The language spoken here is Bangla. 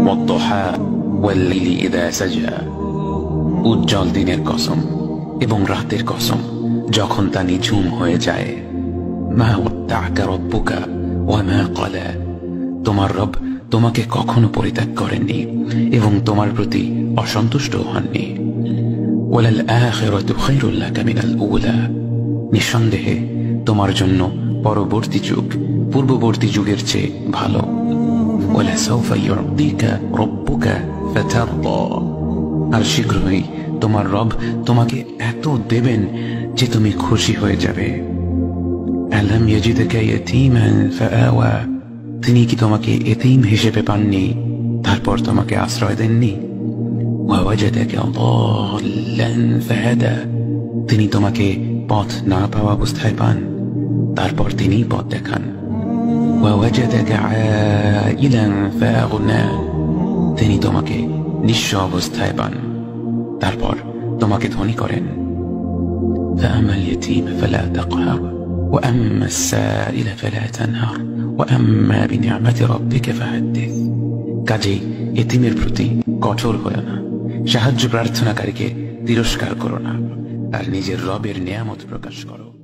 ওয়াদ-দুহা ওয়াল-লাইলি ইযা সাজা। উজ্জ্বল দিনের কসম এবং রাতের কসম যখন তা নিঝুম হয়ে যায়। মা ওয়াদ্দা'কা রাব্বুকা ওয়া মা ক্বালা। তোমার রব তোমাকে কখনো পরিত্যাগ করেননি এবং তোমার প্রতি অসন্তুষ্ট হননি। ওয়ালাল আখিরাতু খায়রুল লাকা মিনাল উলা। নিঃসন্দেহে তোমার জন্য পরবর্তী যুগ পূর্ববর্তী যুগের চেয়ে ভালো। ওয়ালাসাউফা ইউ'তিকা রাব্বুকা ফাতারদা। আর শীঘ্রই তোমার রব তোমাকে এত দেবেন যে তুমি খুশি হয়ে যাবে। আলাম ইয়াজিদকা ইয়াতীমান ফাআওয়া। তিনি কি তোমাকে এতিম হিসেবে পাননি তারপর তোমাকে আশ্রয় দেননি? ওয়াওয়াজাদাকা দাল্লান ফাহাদা। তিনি তোমাকে পথ না পাওয়া অবস্থায় পান তারপর তিনি পথ দেখান। ওয়াওয়াজাদাকা আইলান ফাআগনা। তিনি তোমাকে নিঃস্ব অবস্থায় পান তারপর তোমাকে ধনী করেন। ফাআমাল ইয়াতীম ফালা তাকহার ওয়া আম্মাস সাইলা ফালা তানহার ওয়া আম্মা বিনি'মাতি রাব্বিকা ফাহাদ্দিস। কাজেই এতিমের প্রতি কঠোর হয়ো না, সাহায্য প্রার্থনাকারীকে তিরস্কার করো না, আর নিজের রবের নিয়ামত প্রকাশ করো।